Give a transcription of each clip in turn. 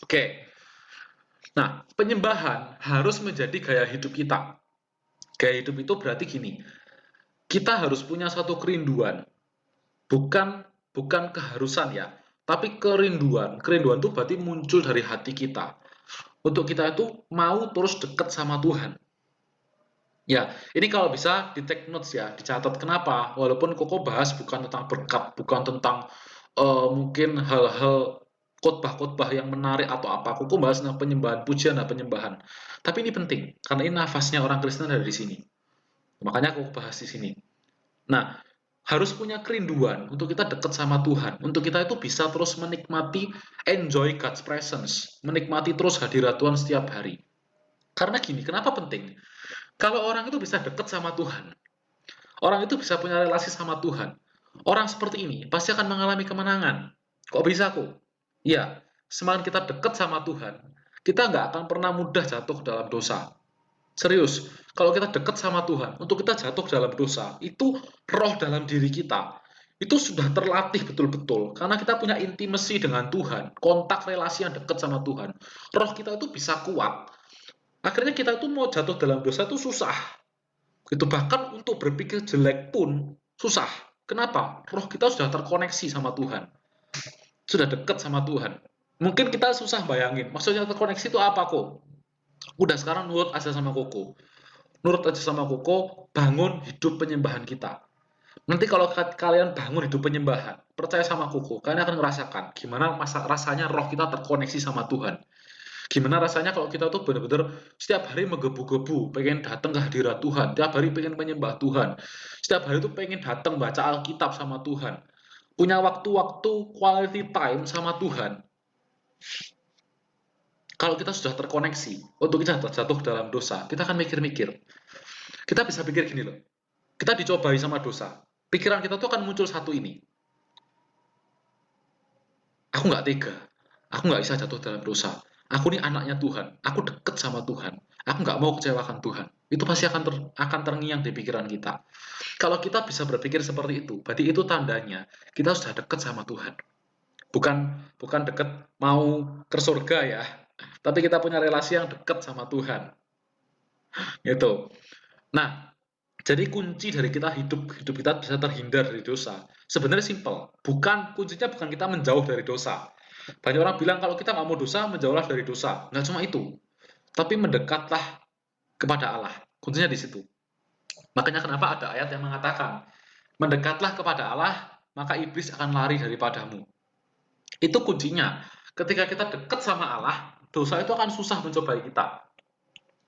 Oke, nah penyembahan harus menjadi gaya hidup kita. Gaya hidup itu berarti gini, kita harus punya satu kerinduan, bukan bukan keharusan ya, tapi kerinduan. Kerinduan itu berarti muncul dari hati kita. Untuk kita itu mau terus dekat sama Tuhan. Ya, ini kalau bisa di take notes ya, dicatat. Kenapa? Walaupun Koko bahas bukan tentang berkat, bukan tentang mungkin hal-hal khotbah-khotbah yang menarik atau apa. Koko bahas tentang penyembahan, pujian dan penyembahan. Tapi ini penting, karena ini nafasnya orang Kristen ada di sini. Makanya Koko bahas di sini. Nah, harus punya kerinduan untuk kita dekat sama Tuhan. Untuk kita itu bisa terus menikmati, enjoy God's presence. Menikmati terus hadirat Tuhan setiap hari. Karena gini, kenapa penting? Kalau orang itu bisa dekat sama Tuhan, orang itu bisa punya relasi sama Tuhan, orang seperti ini pasti akan mengalami kemenangan. Kok bisa kok? Iya, semakin kita dekat sama Tuhan, kita nggak akan pernah mudah jatuh dalam dosa. Serius, kalau kita dekat sama Tuhan, untuk kita jatuh dalam dosa, itu roh dalam diri kita, itu sudah terlatih betul-betul. Karena kita punya intimasi dengan Tuhan, kontak relasi yang dekat sama Tuhan. Roh kita itu bisa kuat. Akhirnya kita itu mau jatuh dalam dosa itu susah. Itu bahkan untuk berpikir jelek pun susah. Kenapa? Roh kita sudah terkoneksi sama Tuhan. Sudah dekat sama Tuhan. Mungkin kita susah bayangin. Maksudnya terkoneksi itu apa kok? Udah sekarang nurut aja sama Koko. Nurut aja sama Koko, bangun hidup penyembahan kita. Nanti kalau kalian bangun hidup penyembahan, percaya sama Koko, kalian akan merasakan gimana rasanya roh kita terkoneksi sama Tuhan. Gimana rasanya kalau kita tuh benar-benar setiap hari menggebu-gebu, pengen datang ke hadirat Tuhan, setiap hari pengen menyembah Tuhan, setiap hari tuh pengen datang baca Alkitab sama Tuhan, punya waktu-waktu quality time sama Tuhan. Kalau kita sudah terkoneksi, untuk kita jatuh dalam dosa, kita akan mikir-mikir. Kita bisa pikir gini loh, kita dicobai sama dosa. Pikiran kita tuh akan muncul satu ini, aku nggak tega, aku nggak bisa jatuh dalam dosa. Aku ini anaknya Tuhan, aku deket sama Tuhan, aku nggak mau kecewakan Tuhan. Itu pasti akan terngiang di pikiran kita. Kalau kita bisa berpikir seperti itu, berarti itu tandanya kita sudah deket sama Tuhan. Bukan bukan deket mau ke surga ya, tapi kita punya relasi yang deket sama Tuhan. Gitu. Nah, jadi kunci dari kita hidup kita bisa terhindar dari dosa. Sebenarnya simpel. Kuncinya bukan kita menjauh dari dosa. Banyak orang bilang kalau kita nggak mau dosa, menjauhlah dari dosa. Nggak cuma itu. Tapi mendekatlah kepada Allah. Kuncinya di situ. Makanya kenapa ada ayat yang mengatakan, mendekatlah kepada Allah, maka iblis akan lari daripadamu. Itu kuncinya. Ketika kita dekat sama Allah, dosa itu akan susah mencobai kita.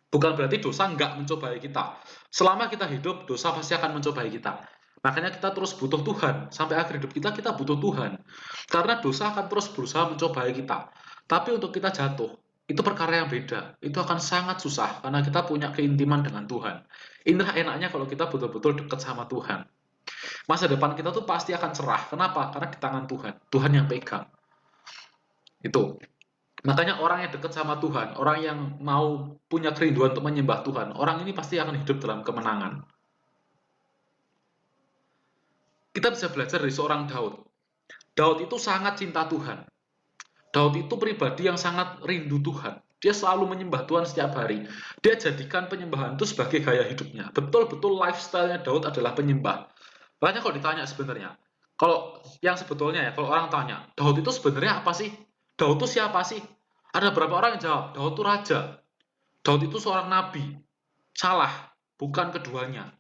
Bukan berarti dosa nggak mencobai kita. Selama kita hidup, dosa pasti akan mencobai kita. Makanya kita terus butuh Tuhan. Sampai akhir hidup kita butuh Tuhan. Karena dosa akan terus berusaha mencobai kita. Tapi untuk kita jatuh, itu perkara yang beda. Itu akan sangat susah, karena kita punya keintiman dengan Tuhan. Inilah enaknya kalau kita betul-betul dekat sama Tuhan. Masa depan kita tuh pasti akan cerah. Kenapa? Karena di tangan Tuhan. Tuhan yang pegang. Itu. Makanya orang yang dekat sama Tuhan, orang yang mau punya kerinduan untuk menyembah Tuhan, orang ini pasti akan hidup dalam kemenangan. Kita bisa belajar dari seorang Daud. Daud itu sangat cinta Tuhan. Daud itu pribadi yang sangat rindu Tuhan. Dia selalu menyembah Tuhan setiap hari. Dia jadikan penyembahan itu sebagai gaya hidupnya. Betul-betul lifestyle-nya Daud adalah penyembah. Makanya kalau ditanya sebenarnya, kalau yang sebetulnya ya, kalau orang tanya, Daud itu sebenarnya apa sih? Daud itu siapa sih? Ada beberapa orang yang jawab, Daud itu raja. Daud itu seorang nabi. Salah, bukan keduanya.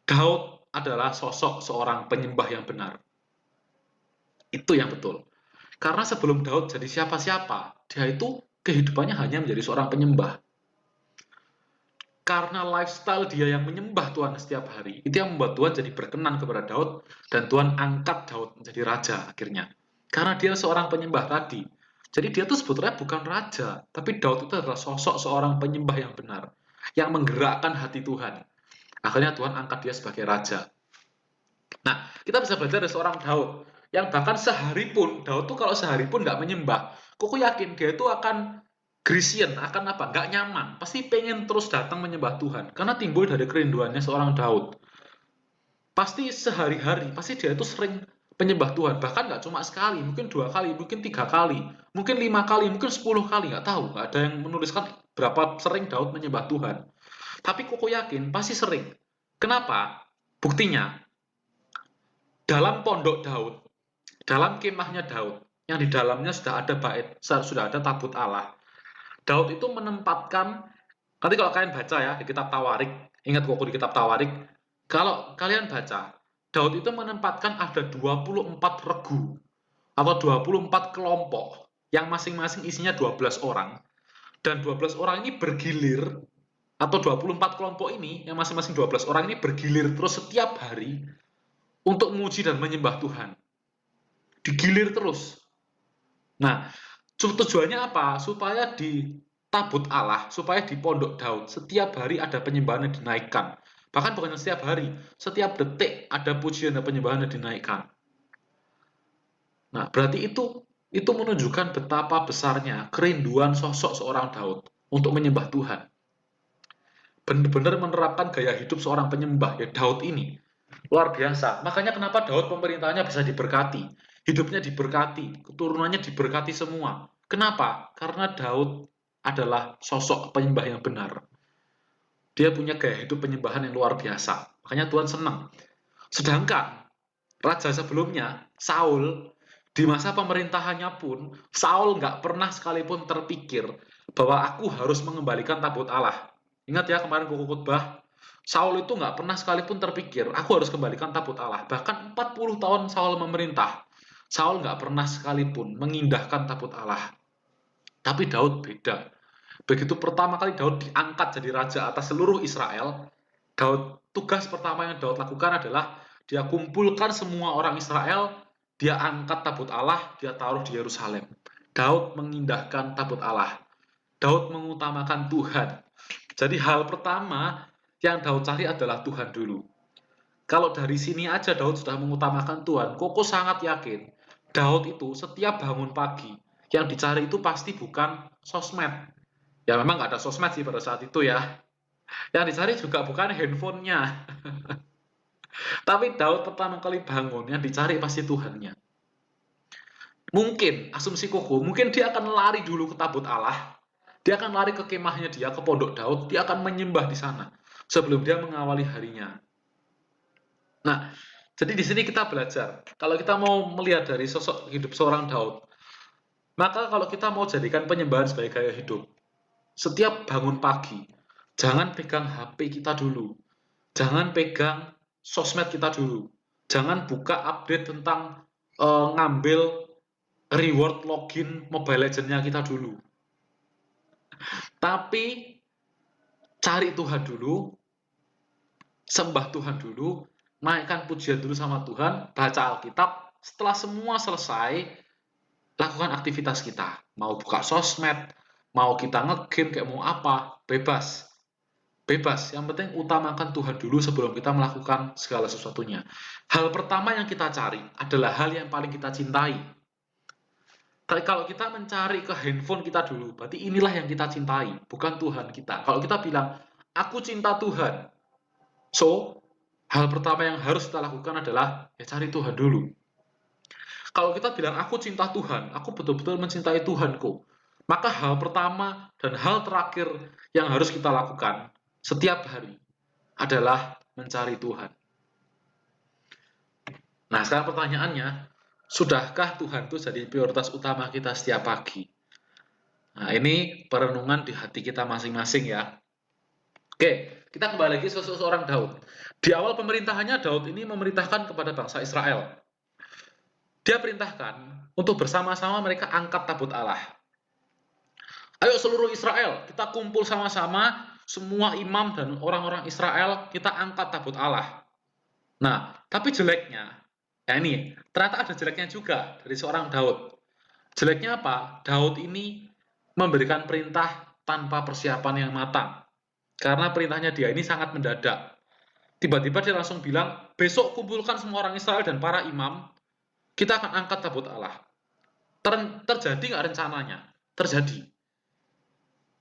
Daud adalah sosok seorang penyembah yang benar. Itu yang betul. Karena sebelum Daud jadi siapa-siapa, dia itu kehidupannya hanya menjadi seorang penyembah. Karena lifestyle dia yang menyembah Tuhan setiap hari, itu yang membuat Tuhan jadi berkenan kepada Daud, dan Tuhan angkat Daud menjadi raja akhirnya. Karena dia seorang penyembah tadi. Jadi dia tuh sebetulnya bukan raja, tapi Daud itu adalah sosok seorang penyembah yang benar, yang menggerakkan hati Tuhan. Akhirnya Tuhan angkat dia sebagai raja. Nah, kita bisa belajar dari seorang Daud, yang bahkan sehari pun, Daud tuh kalau sehari pun nggak menyembah, kok yakin dia itu akan Grisian, akan apa? Nggak nyaman. Pasti pengen terus datang menyembah Tuhan. Karena timbul dari kerinduannya seorang Daud. Pasti sehari-hari, pasti dia itu sering penyembah Tuhan. Bahkan nggak cuma sekali, mungkin 2 kali, mungkin 3 kali, mungkin 5 kali, mungkin 10 kali, nggak tahu. Nggak ada yang menuliskan berapa sering Daud menyembah Tuhan. Tapi Koko yakin pasti sering. Kenapa? Buktinya, dalam pondok Daud, dalam kemahnya Daud, yang di dalamnya sudah ada bait, sudah ada tabut Allah. Daud itu menempatkan, nanti kalau kalian baca ya di kitab Tawarik, ingat Koko di kitab Tawarik, kalau kalian baca, Daud itu menempatkan ada 24 regu atau 24 kelompok yang masing-masing isinya 12 orang, dan 12 orang ini bergilir, atau 24 kelompok ini yang masing-masing 12 orang ini bergilir terus setiap hari untuk memuji dan menyembah Tuhan. Digilir terus. Nah, tujuannya apa? Supaya di tabut Allah, supaya di pondok Daud setiap hari ada penyembahan yang dinaikkan. Bahkan bukan setiap hari, setiap detik ada pujian dan penyembahan yang dinaikkan. Nah, berarti itu menunjukkan betapa besarnya kerinduan sosok seorang Daud untuk menyembah Tuhan. Benar-benar menerapkan gaya hidup seorang penyembah, ya Daud ini. Luar biasa. Makanya kenapa Daud pemerintahnya bisa diberkati. Hidupnya diberkati, keturunannya diberkati semua. Kenapa? Karena Daud adalah sosok penyembah yang benar. Dia punya gaya hidup penyembahan yang luar biasa. Makanya Tuhan senang. Sedangkan raja sebelumnya, Saul, di masa pemerintahannya pun, Saul nggak pernah sekalipun terpikir bahwa aku harus mengembalikan tabut Allah. Ingat ya kemarin Koko khotbah, Saul itu nggak pernah sekalipun terpikir, aku harus kembalikan tabut Allah. Bahkan 40 tahun Saul memerintah, Saul nggak pernah sekalipun mengindahkan tabut Allah. Tapi Daud beda. Begitu pertama kali Daud diangkat jadi raja atas seluruh Israel, tugas pertama yang Daud lakukan adalah dia kumpulkan semua orang Israel, dia angkat tabut Allah, dia taruh di Yerusalem. Daud mengindahkan tabut Allah. Daud mengutamakan Tuhan. Jadi hal pertama yang Daud cari adalah Tuhan dulu. Kalau dari sini aja Daud sudah mengutamakan Tuhan, Koko sangat yakin Daud itu setiap bangun pagi yang dicari itu pasti bukan sosmed. Ya memang nggak ada sosmed sih pada saat itu ya. Yang dicari juga bukan handphonenya. Tapi Daud pertama kali bangun, yang dicari pasti Tuhannya. Mungkin, asumsi Koko, mungkin dia akan lari dulu ke tabut Allah. Dia akan lari ke kemahnya dia, ke pondok Daud. Dia akan menyembah di sana sebelum dia mengawali harinya. Nah, jadi di sini kita belajar. Kalau kita mau melihat dari sosok hidup seorang Daud, maka kalau kita mau jadikan penyembahan sebagai gaya hidup, setiap bangun pagi, jangan pegang HP kita dulu. Jangan pegang sosmed kita dulu. Jangan buka update tentang ngambil reward login Mobile Legends-nya kita dulu. Tapi cari Tuhan dulu, sembah Tuhan dulu, naikkan pujian dulu sama Tuhan, baca Alkitab. Setelah semua selesai, lakukan aktivitas kita. Mau buka sosmed, mau kita nge-game, kayak mau apa, bebas. Bebas, yang penting utamakan Tuhan dulu sebelum kita melakukan segala sesuatunya. Hal pertama yang kita cari adalah hal yang paling kita cintai. Tapi kalau kita mencari ke handphone kita dulu, berarti inilah yang kita cintai, bukan Tuhan kita. Kalau kita bilang, aku cinta Tuhan, so hal pertama yang harus kita lakukan adalah ya cari Tuhan dulu. Kalau kita bilang, aku cinta Tuhan, aku betul-betul mencintai Tuhanku, maka hal pertama dan hal terakhir yang harus kita lakukan setiap hari adalah mencari Tuhan. Nah, sekarang pertanyaannya, sudahkah Tuhan itu jadi prioritas utama kita setiap pagi? Nah, ini perenungan di hati kita masing-masing ya. Oke, kita kembali lagi ke seorang Daud. Di awal pemerintahannya, Daud ini memerintahkan kepada bangsa Israel. Dia perintahkan untuk bersama-sama mereka angkat tabut Allah. Ayo seluruh Israel, kita kumpul sama-sama, semua imam dan orang-orang Israel, kita angkat tabut Allah. Nah, tapi jeleknya, ya ini, ternyata ada jeleknya juga dari seorang Daud. Jeleknya apa? Daud ini memberikan perintah tanpa persiapan yang matang. Karena perintahnya dia ini sangat mendadak. Tiba-tiba dia langsung bilang, besok kumpulkan semua orang Israel dan para imam, kita akan angkat tabut Allah. Terjadi nggak rencananya? Terjadi.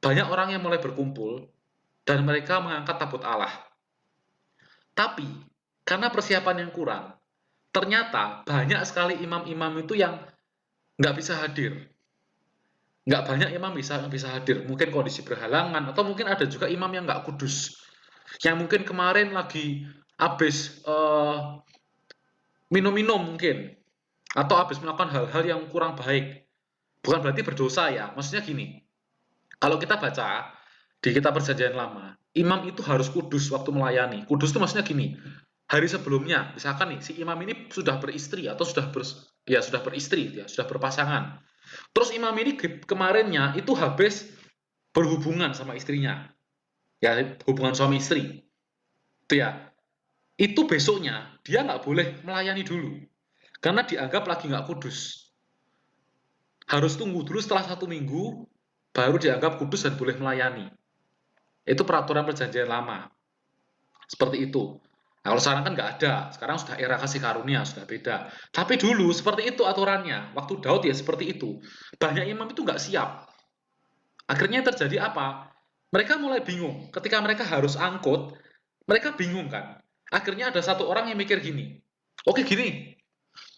Banyak orang yang mulai berkumpul, dan mereka mengangkat tabut Allah. Tapi, karena persiapan yang kurang, ternyata banyak sekali imam-imam itu yang nggak bisa hadir. Nggak banyak imam bisa hadir. Mungkin kondisi berhalangan, atau mungkin ada juga imam yang nggak kudus. Yang mungkin kemarin lagi habis minum-minum mungkin, atau habis melakukan hal-hal yang kurang baik. Bukan berarti berdosa ya, maksudnya gini, kalau kita baca di kitab perjanjian lama, imam itu harus kudus waktu melayani. Kudus itu maksudnya gini, hari sebelumnya, misalkan nih, si imam ini sudah beristri atau sudah beristri, ya, sudah berpasangan. Terus imam ini kemarinnya itu habis berhubungan sama istrinya, ya hubungan suami istri, itu ya. Itu besoknya dia nggak boleh melayani dulu, karena dianggap lagi nggak kudus. Harus tunggu dulu setelah 1 minggu, baru dianggap kudus dan boleh melayani. Itu peraturan perjanjian lama. Seperti itu. Nah, kalau sekarang kan nggak ada. Sekarang sudah era kasih karunia, sudah beda. Tapi dulu seperti itu aturannya. Waktu Daud ya seperti itu. Banyak imam itu nggak siap. Akhirnya terjadi apa? Mereka mulai bingung. Ketika mereka harus angkut, mereka bingung kan. Akhirnya ada satu orang yang mikir gini. Oke gini,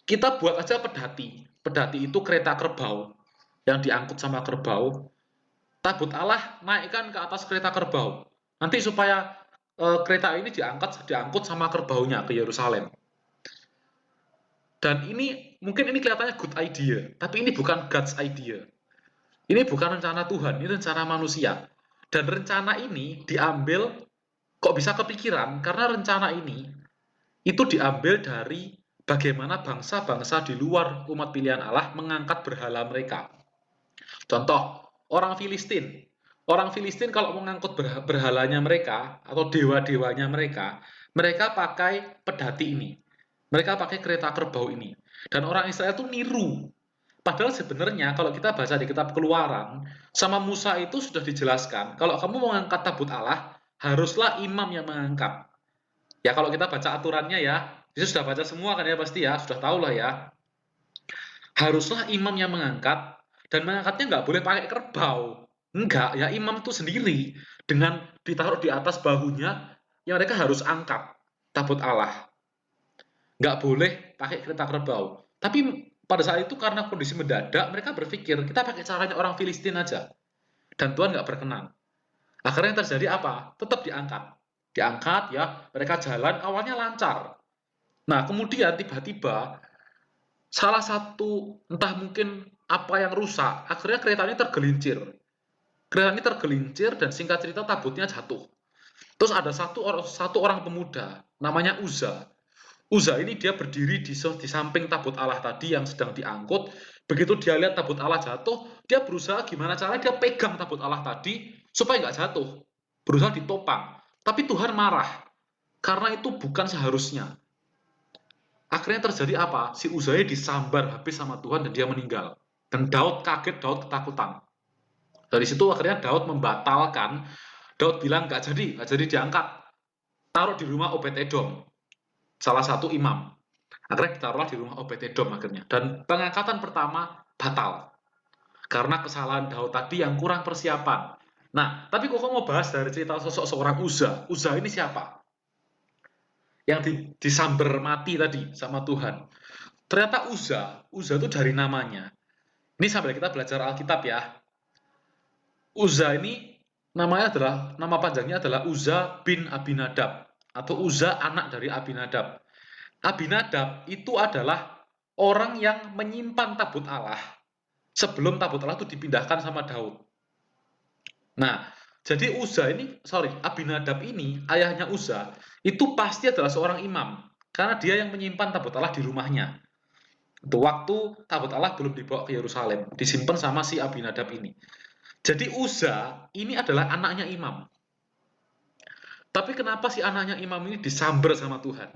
kita buat aja pedati. Pedati itu kereta kerbau yang diangkut sama kerbau. Tabut Allah naikkan ke atas kereta kerbau. Nanti supaya kereta ini diangkut sama kerbaunya ke Yerusalem. Dan mungkin ini kelihatannya good idea, tapi ini bukan God's idea. Ini bukan rencana Tuhan, ini rencana manusia. Dan rencana ini diambil, kok bisa kepikiran? Karena rencana ini itu diambil dari bagaimana bangsa-bangsa di luar umat pilihan Allah mengangkat berhala mereka. Contoh, orang Filistin. Orang Filistin kalau mengangkut berhalanya mereka atau dewa-dewanya mereka, mereka pakai pedati ini. Mereka pakai kereta kerbau ini. Dan orang Israel itu niru. Padahal sebenarnya kalau kita baca di kitab Keluaran, sama Musa itu sudah dijelaskan, kalau kamu mau mengangkat tabut Allah, haruslah imam yang mengangkat. Ya kalau kita baca aturannya ya, itu sudah baca semua kan ya pasti ya, sudah tahu lah ya. Haruslah imam yang mengangkat, dan mengangkatnya nggak boleh pakai kerbau. Enggak, ya imam itu sendiri dengan ditaruh di atas bahunya, yang mereka harus angkat tabut Allah. Nggak boleh pakai kereta kerbau. Tapi pada saat itu karena kondisi mendadak, mereka berpikir kita pakai caranya orang Filistin aja. Dan Tuhan nggak berkenan. Akhirnya yang terjadi apa? Tetap diangkat. Diangkat ya, mereka jalan awalnya lancar. Nah kemudian tiba-tiba salah satu entah mungkin apa yang rusak, akhirnya kereta ini tergelincir. Kereta ini tergelincir dan singkat cerita tabutnya jatuh. Terus ada satu orang pemuda namanya Uza. Uza ini dia berdiri di samping tabut Allah tadi yang sedang diangkut. Begitu dia lihat tabut Allah jatuh, dia berusaha gimana caranya dia pegang tabut Allah tadi supaya nggak jatuh. Berusaha ditopang. Tapi Tuhan marah karena itu bukan seharusnya. Akhirnya terjadi apa? Si Uzai disambar habis sama Tuhan dan dia meninggal. Dan Daud kaget, Daud ketakutan. Dari situ akhirnya Daud membatalkan. Daud bilang nggak jadi diangkat. Taruh di rumah Obed-Edom, salah satu imam. Akhirnya ditaruhlah di rumah Obed-Edom akhirnya. Dan pengangkatan pertama batal. Karena kesalahan Daud tadi yang kurang persiapan. Nah, tapi kok mau bahas dari cerita sosok seorang Uza. Uza ini siapa? Yang disamber mati tadi sama Tuhan. Ternyata Uza itu dari namanya. Ini sambil kita belajar Alkitab ya. Uza ini nama panjangnya adalah Uza bin Abinadab atau Uza anak dari Abinadab. Abinadab itu adalah orang yang menyimpan tabut Allah sebelum tabut Allah itu dipindahkan sama Daud. Nah, jadi Abinadab ini, ayahnya Uza, itu pasti adalah seorang imam. Karena dia yang menyimpan tabut Allah di rumahnya. Itu waktu tabut Allah belum dibawa ke Yerusalem, disimpan sama si Abinadab ini. Jadi Uza ini adalah anaknya imam. Tapi kenapa si anaknya imam ini disamber sama Tuhan?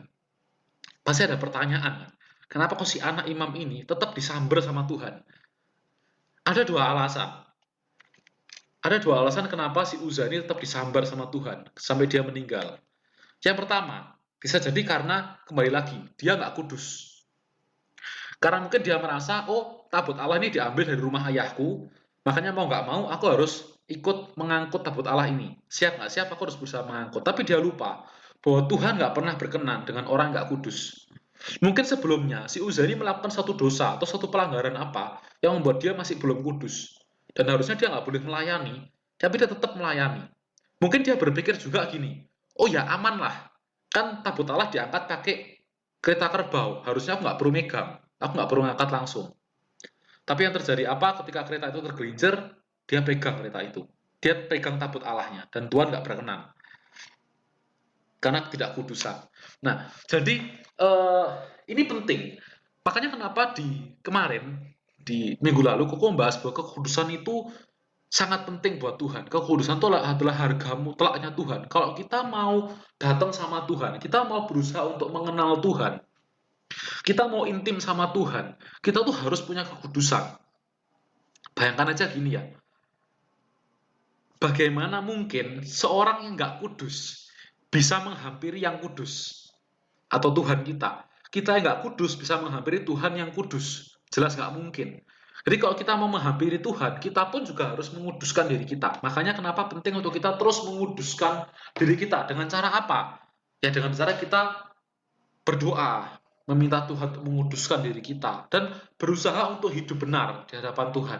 Pasti ada pertanyaan. Kenapa kok si anak imam ini tetap disamber sama Tuhan? Ada dua alasan. Ada dua alasan kenapa si Uza ini tetap disambar sama Tuhan sampai dia meninggal. Yang pertama, bisa jadi karena kembali lagi dia nggak kudus. Karena mungkin dia merasa, oh tabut Allah ini diambil dari rumah ayahku, makanya mau nggak mau aku harus ikut mengangkut tabut Allah ini. Siap nggak siap aku harus berusaha mengangkut. Tapi dia lupa bahwa Tuhan nggak pernah berkenan dengan orang nggak kudus. Mungkin sebelumnya si Uza ini melakukan satu dosa atau satu pelanggaran apa yang membuat dia masih belum kudus. Dan harusnya dia nggak boleh melayani, tapi dia tetap melayani. Mungkin dia berpikir juga gini, oh ya aman lah, kan tabut Allah diangkat pakai kereta kerbau, harusnya aku nggak perlu megang, aku nggak perlu ngangkat langsung. Tapi yang terjadi apa ketika kereta itu tergelincir, dia pegang kereta itu. Dia pegang tabut Allahnya, dan Tuhan nggak berkenan. Karena tidak kudusan. Nah, jadi ini penting. Makanya kenapa di kemarin, di minggu lalu, Koko membahas bahwa kekudusan itu sangat penting buat Tuhan. Kekudusan itu adalah harga mutlaknya Tuhan. Kalau kita mau datang sama Tuhan, kita mau berusaha untuk mengenal Tuhan, kita mau intim sama Tuhan, kita tuh harus punya kekudusan. Bayangkan aja gini ya, bagaimana mungkin seorang yang nggak kudus bisa menghampiri yang kudus? Atau Tuhan kita. Kita yang nggak kudus bisa menghampiri Tuhan yang kudus. Jelas nggak mungkin. Jadi kalau kita mau menghampiri Tuhan, kita pun juga harus menguduskan diri kita. Makanya kenapa penting untuk kita terus menguduskan diri kita. Dengan cara apa? Ya dengan cara kita berdoa, meminta Tuhan untuk menguduskan diri kita, dan berusaha untuk hidup benar di hadapan Tuhan.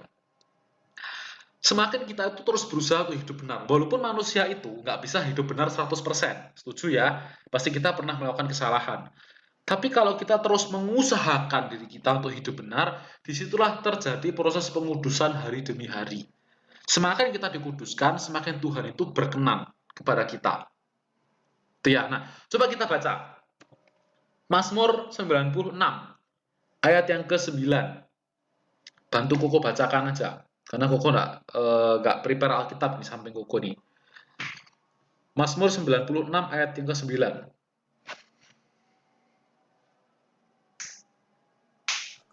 Semakin kita itu terus berusaha untuk hidup benar, walaupun manusia itu nggak bisa hidup benar 100%, setuju ya? Pasti kita pernah melakukan kesalahan. Tapi kalau kita terus mengusahakan diri kita untuk hidup benar, disitulah terjadi proses pengudusan hari demi hari. Semakin kita dikuduskan, semakin Tuhan itu berkenan kepada kita. Itu ya. Nah, coba kita baca. Mazmur 96, ayat yang ke-9. Bantu Koko bacakan aja. Karena Koko nggak prepare Alkitab di samping Koko nih. Mazmur 96, ayat yang ke-9.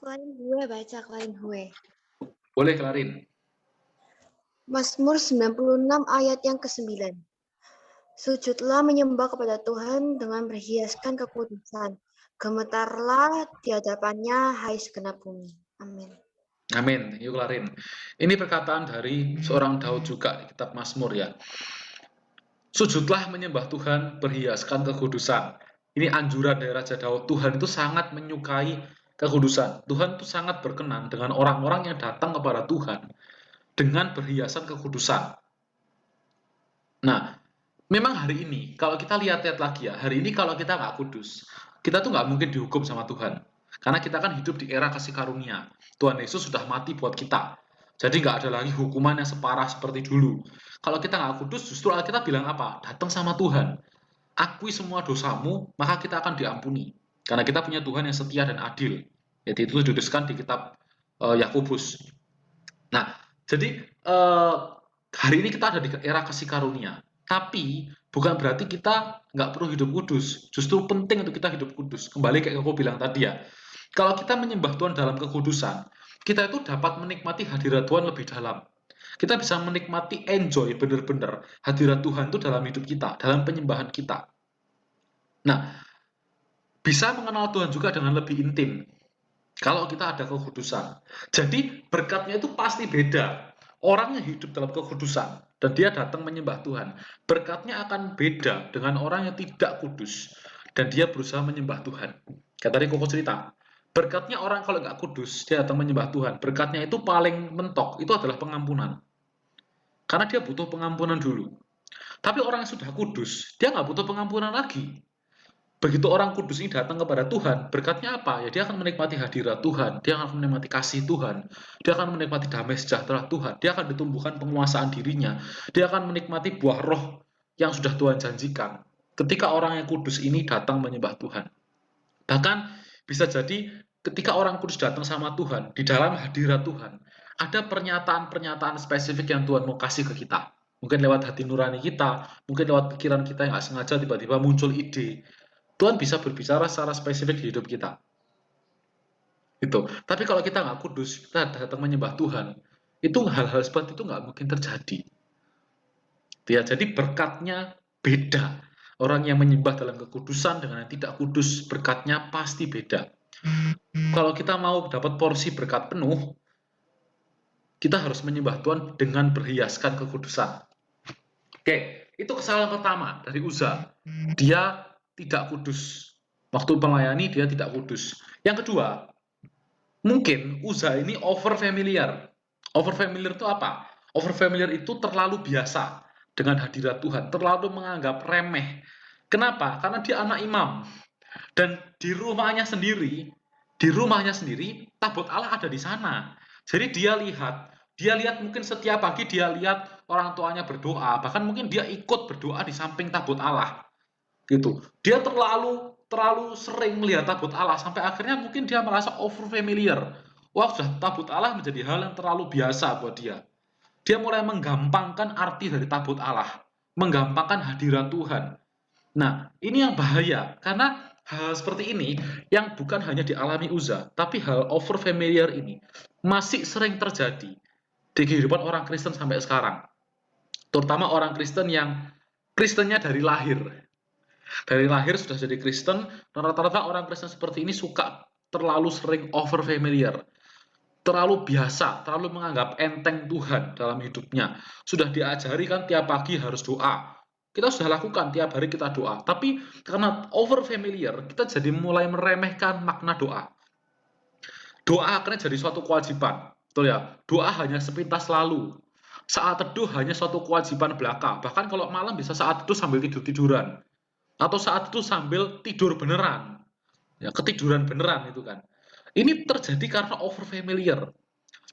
Kelarin gue baca, kelarin gue. Boleh kelarin. Mazmur 96 ayat yang ke-9. Sujudlah menyembah kepada Tuhan dengan berhiaskan kekudusan. Gemetarlah di hadapannya, hai segenap bumi. Amin. Amin. Yuk kelarin. Ini perkataan dari seorang Daud juga di kitab Mazmur ya. Sujudlah menyembah Tuhan, berhiaskan kekudusan. Ini anjuran dari Raja Daud. Tuhan itu sangat menyukai kekudusan. Tuhan itu sangat berkenan dengan orang-orang yang datang kepada Tuhan dengan berhiasan kekudusan. Nah, memang hari ini, kalau kita lihat-lihat lagi ya, hari ini kalau kita nggak kudus, kita tuh nggak mungkin dihukum sama Tuhan. Karena kita kan hidup di era kasih karunia. Tuhan Yesus sudah mati buat kita. Jadi nggak ada lagi hukuman yang separah seperti dulu. Kalau kita nggak kudus, justru Alkitab bilang apa? Datang sama Tuhan. Akui semua dosamu, maka kita akan diampuni. Karena kita punya Tuhan yang setia dan adil. Jadi itu dituliskan di kitab Yakobus. Nah, jadi hari ini kita ada di era kasih karunia. Tapi bukan berarti kita nggak perlu hidup kudus. Justru penting untuk kita hidup kudus. Kembali kayak aku bilang tadi ya. Kalau kita menyembah Tuhan dalam kekudusan, kita itu dapat menikmati hadirat Tuhan lebih dalam. Kita bisa menikmati, enjoy benar-benar hadirat Tuhan itu dalam hidup kita, dalam penyembahan kita. Nah, bisa mengenal Tuhan juga dengan lebih intim kalau kita ada kekudusan. Jadi berkatnya itu pasti beda. Orang yang hidup dalam kekudusan dan dia datang menyembah Tuhan, berkatnya akan beda dengan orang yang tidak kudus dan dia berusaha menyembah Tuhan. Kayak tadi Koko cerita, berkatnya orang kalau nggak kudus, dia datang menyembah Tuhan, berkatnya itu paling mentok, itu adalah pengampunan. Karena dia butuh pengampunan dulu. Tapi orang yang sudah kudus, dia nggak butuh pengampunan lagi. Begitu orang kudus ini datang kepada Tuhan, berkatnya apa? Ya dia akan menikmati hadirat Tuhan, dia akan menikmati kasih Tuhan, dia akan menikmati damai sejahtera Tuhan, dia akan ditumbuhkan penguasaan dirinya, dia akan menikmati buah roh yang sudah Tuhan janjikan. Ketika orang yang kudus ini datang menyembah Tuhan. Bahkan bisa jadi ketika orang kudus datang sama Tuhan, di dalam hadirat Tuhan, ada pernyataan-pernyataan spesifik yang Tuhan mau kasih ke kita. Mungkin lewat hati nurani kita, mungkin lewat pikiran kita yang nggak sengaja tiba-tiba muncul ide. Tuhan bisa berbicara secara spesifik di hidup kita. Itu. Tapi kalau kita nggak kudus, kita datang menyembah Tuhan, itu hal-hal seperti itu nggak mungkin terjadi. Ya, jadi berkatnya beda. Orang yang menyembah dalam kekudusan dengan yang tidak kudus, berkatnya pasti beda. Kalau kita mau dapat porsi berkat penuh, kita harus menyembah Tuhan dengan berhiaskan kekudusan. Oke, itu kesalahan pertama dari Uza. Dia tidak kudus. Waktu melayani dia tidak kudus. Yang kedua, mungkin Uza ini over familiar. Over familiar itu apa? Over familiar itu terlalu biasa dengan hadirat Tuhan, terlalu menganggap remeh. Kenapa? Karena dia anak imam. Dan di rumahnya sendiri tabut Allah ada di sana. Jadi dia lihat mungkin setiap pagi dia lihat orang tuanya berdoa, bahkan mungkin dia ikut berdoa di samping tabut Allah. Gitu. Dia terlalu terlalu sering melihat tabut Allah sampai akhirnya mungkin dia merasa over familiar. Wah, sudah tabut Allah menjadi hal yang terlalu biasa buat dia. Dia mulai menggampangkan arti dari tabut Allah, menggampangkan hadirat Tuhan. Nah, ini yang bahaya, karena hal seperti ini yang bukan hanya dialami Uza, tapi hal over familiar ini masih sering terjadi di kehidupan orang Kristen sampai sekarang. Terutama orang Kristen yang Kristennya dari lahir. Dari lahir sudah jadi Kristen, dan rata-rata orang Kristen seperti ini suka terlalu sering over familiar. Terlalu biasa, terlalu menganggap enteng Tuhan dalam hidupnya. Sudah diajari kan tiap pagi harus doa. Kita sudah lakukan tiap hari kita doa, tapi karena over familiar, kita jadi mulai meremehkan makna doa. Doa akhirnya jadi suatu kewajiban, betul ya? Doa hanya sepintas lalu. Saat teduh hanya suatu kewajiban belaka. Bahkan kalau malam bisa saat teduh sambil tidur-tiduran. Atau saat itu sambil tidur beneran. Ya, ketiduran beneran itu kan. Ini terjadi karena over familiar.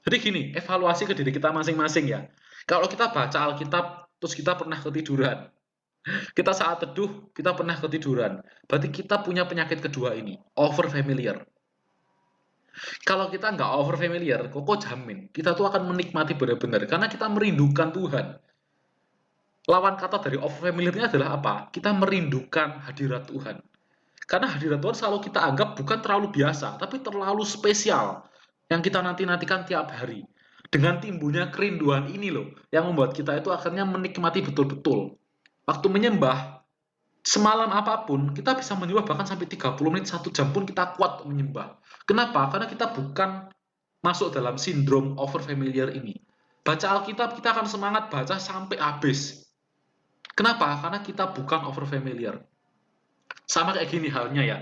Jadi gini, evaluasi ke diri kita masing-masing ya. Kalau kita baca Alkitab, terus kita pernah ketiduran. Kita saat teduh, kita pernah ketiduran. Berarti kita punya penyakit kedua ini, over familiar. Kalau kita nggak over familiar, Koko jamin, kita tuh akan menikmati benar-benar. Karena kita merindukan Tuhan. Lawan kata dari over familiar-nya adalah apa? Kita merindukan hadirat Tuhan. Karena hadirat Tuhan selalu kita anggap bukan terlalu biasa, tapi terlalu spesial. Yang kita nanti-nantikan tiap hari. Dengan timbulnya kerinduan ini loh, yang membuat kita itu akhirnya menikmati betul-betul. Waktu menyembah, semalam apapun, kita bisa menyembah bahkan sampai 30 menit, 1 jam pun kita kuat menyembah. Kenapa? Karena kita bukan masuk dalam sindrom over familiar ini. Baca Alkitab, kita akan semangat baca sampai habis. Kenapa? Karena kita bukan over familiar. Sama kayak gini halnya ya.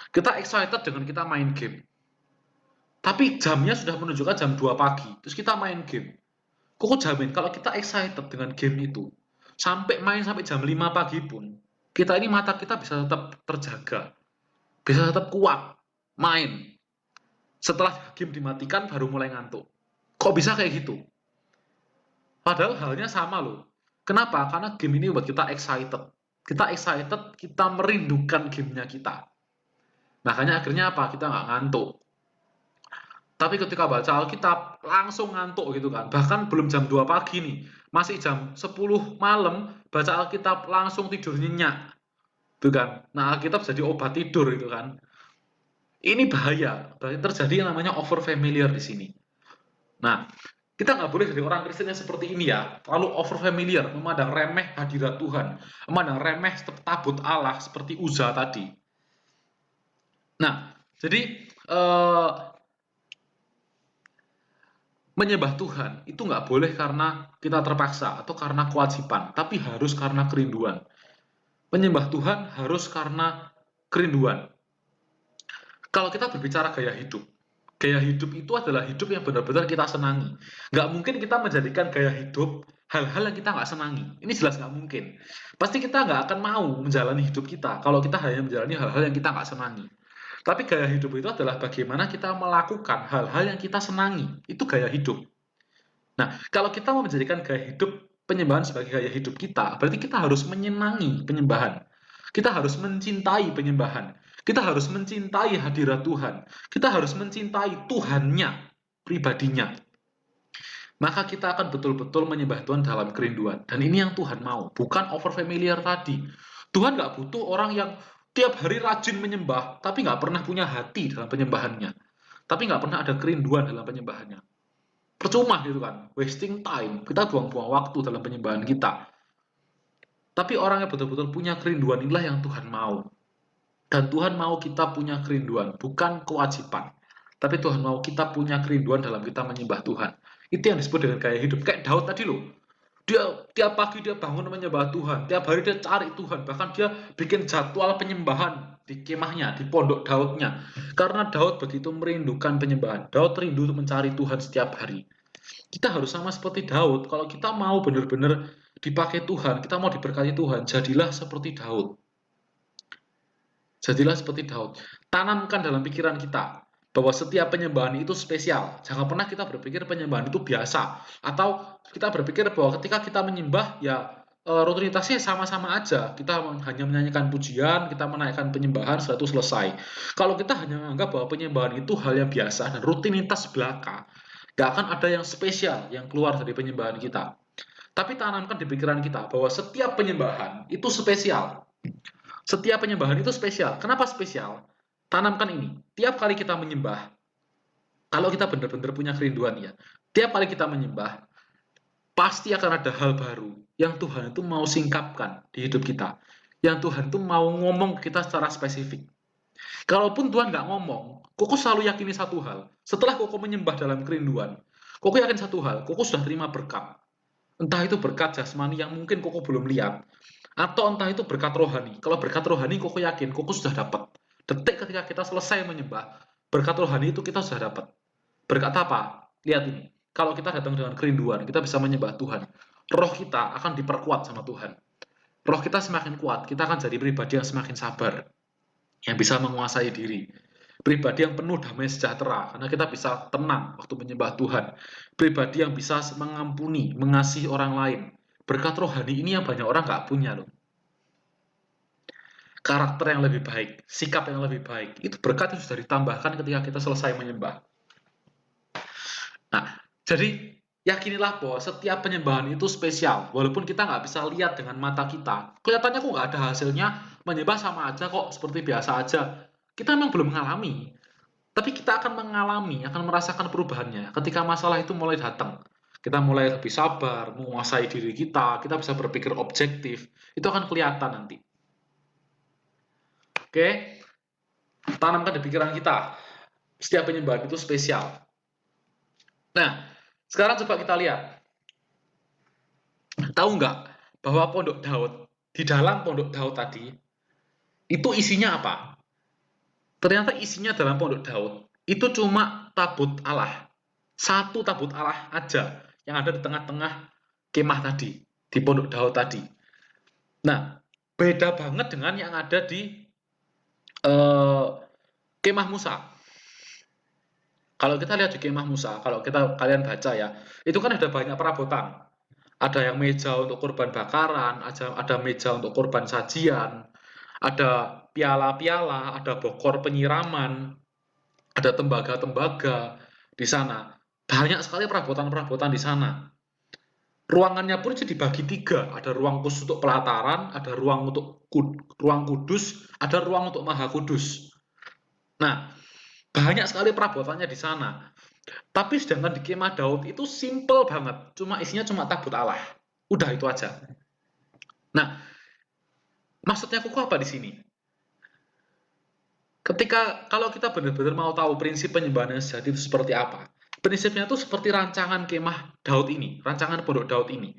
Kita excited dengan kita main game. Tapi jamnya sudah menunjukkan jam 2 pagi. Terus kita main game. Koko jamin kalau kita excited dengan game itu, sampai main sampai jam 5 pagi pun, kita ini mata kita bisa tetap terjaga. Bisa tetap kuat main. Setelah game dimatikan baru mulai ngantuk. Kok bisa kayak gitu? Padahal halnya sama loh. Kenapa? Karena game ini buat kita excited. Kita excited, kita merindukan gamenya kita. Makanya akhirnya apa? Kita nggak ngantuk. Tapi ketika baca Alkitab, langsung ngantuk gitu kan. Bahkan belum jam 2 pagi nih. Masih jam 10 malam, baca Alkitab langsung tidur nyenyak. Gitu kan. Nah, Alkitab jadi obat tidur gitu kan. Ini bahaya. Terjadi yang namanya over familiar di sini. Nah, kita nggak boleh jadi orang Kristen yang seperti ini ya. Terlalu over familiar, memandang remeh hadirat Tuhan. Memandang remeh tabut Allah seperti Uza tadi. Nah, jadi menyembah Tuhan itu nggak boleh karena kita terpaksa atau karena kewajiban, tapi harus karena kerinduan. Menyembah Tuhan harus karena kerinduan. Kalau kita berbicara gaya hidup itu adalah hidup yang benar-benar kita senangi. Nggak mungkin kita menjadikan gaya hidup hal-hal yang kita nggak senangi. Ini jelas nggak mungkin. Pasti kita nggak akan mau menjalani hidup kita kalau kita hanya menjalani hal-hal yang kita nggak senangi. Tapi gaya hidup itu adalah bagaimana kita melakukan hal-hal yang kita senangi. Itu gaya hidup. Nah, kalau kita mau menjadikan gaya hidup penyembahan sebagai gaya hidup kita, berarti kita harus menyenangi penyembahan. Kita harus mencintai penyembahan. Kita harus mencintai hadirat Tuhan. Kita harus mencintai Tuhannya, pribadinya. Maka kita akan betul-betul menyembah Tuhan dalam kerinduan. Dan ini yang Tuhan mau, bukan over familiar tadi. Tuhan nggak butuh orang yang tiap hari rajin menyembah, tapi nggak pernah punya hati dalam penyembahannya. Tapi nggak pernah ada kerinduan dalam penyembahannya. Percuma gitu kan, wasting time. Kita buang-buang waktu dalam penyembahan kita. Tapi orang yang betul-betul punya kerinduan inilah yang Tuhan mau. Dan Tuhan mau kita punya kerinduan, bukan kewajiban. Tapi Tuhan mau kita punya kerinduan dalam kita menyembah Tuhan. Itu yang disebut dengan gaya hidup. Kayak Daud tadi loh. Dia tiap pagi dia bangun menyembah Tuhan, tiap hari dia cari Tuhan, bahkan dia bikin jadwal penyembahan di kemahnya, di pondok Daudnya. Karena Daud begitu merindukan penyembahan. Daud rindu untuk mencari Tuhan setiap hari. Kita harus sama seperti Daud. Kalau kita mau benar-benar dipakai Tuhan, kita mau diberkati Tuhan, jadilah seperti Daud. Jadilah seperti Daud. Tanamkan dalam pikiran kita bahwa setiap penyembahan itu spesial. Jangan pernah kita berpikir penyembahan itu biasa. Atau kita berpikir bahwa ketika kita menyembah, ya rutinitasnya sama-sama aja. Kita hanya menyanyikan pujian, kita menaikkan penyembahan, setelah itu selesai. Kalau kita hanya menganggap bahwa penyembahan itu hal yang biasa dan rutinitas belaka, gak akan ada yang spesial yang keluar dari penyembahan kita. Tapi tanamkan di pikiran kita bahwa setiap penyembahan itu spesial. Setiap penyembahan itu spesial. Kenapa spesial? Tanamkan ini. Tiap kali kita menyembah, kalau kita benar-benar punya kerinduan ya, tiap kali kita menyembah, pasti akan ada hal baru yang Tuhan itu mau singkapkan di hidup kita. Yang Tuhan itu mau ngomong ke kita secara spesifik. Kalaupun Tuhan nggak ngomong, Koko selalu yakini satu hal. Setelah Koko menyembah dalam kerinduan, Koko yakin satu hal, Koko sudah terima berkat. Entah itu berkat jasmani yang mungkin Koko belum lihat, atau entah itu berkat rohani. Kalau berkat rohani, Koko yakin Koko sudah dapat. Detik ketika kita selesai menyembah, berkat rohani itu kita sudah dapat. Berkat apa? Lihat ini. Kalau kita datang dengan kerinduan, kita bisa menyembah Tuhan. Roh kita akan diperkuat sama Tuhan. Roh kita semakin kuat, kita akan jadi pribadi yang semakin sabar, yang bisa menguasai diri. Pribadi yang penuh damai sejahtera, karena kita bisa tenang waktu menyembah Tuhan. Pribadi yang bisa mengampuni, mengasihi orang lain. Berkat rohani ini yang banyak orang nggak punya loh. Karakter yang lebih baik, sikap yang lebih baik, itu berkat yang sudah ditambahkan ketika kita selesai menyembah. Nah, jadi yakinilah bahwa setiap penyembahan itu spesial. Walaupun kita nggak bisa lihat dengan mata kita, kelihatannya kok nggak ada hasilnya, menyembah sama aja kok, seperti biasa aja. Kita memang belum mengalami, tapi kita akan mengalami, akan merasakan perubahannya ketika masalah itu mulai datang. Kita mulai lebih sabar, menguasai diri kita bisa berpikir objektif, itu akan kelihatan nanti. Oke, tanamkan di pikiran kita, setiap penyembahan itu spesial. Nah, sekarang coba kita lihat. Tahu nggak bahwa pondok Daud, di dalam pondok Daud tadi, itu isinya apa? Ternyata isinya dalam pondok Daud, itu cuma tabut Allah. Satu tabut Allah aja yang ada di tengah-tengah kemah tadi, di pondok Daud tadi. Nah, beda banget dengan yang ada di kemah Musa. Kalau kita lihat di kemah Musa, kalau kalian baca ya, itu kan ada banyak perabotan. Ada yang meja untuk kurban bakaran, ada meja untuk kurban sajian, ada piala-piala, ada bokor penyiraman, ada tembaga-tembaga di sana. Banyak sekali perabotan-perabotan di sana. Ruangannya pun dibagi tiga. Ada ruang khusus untuk pelataran, ada ruang untuk ruang kudus, ada ruang untuk maha kudus. Nah, banyak sekali perabotannya di sana. Tapi sedangkan di kemah Daud itu simple banget. Isinya cuma tabut Allah. Udah itu aja. Nah, maksudnya Kuku apa di sini? Kalau kita benar-benar mau tahu prinsip penyembahan yang sejati itu seperti apa, prinsipnya itu seperti rancangan kemah Daud ini, rancangan pondok Daud ini.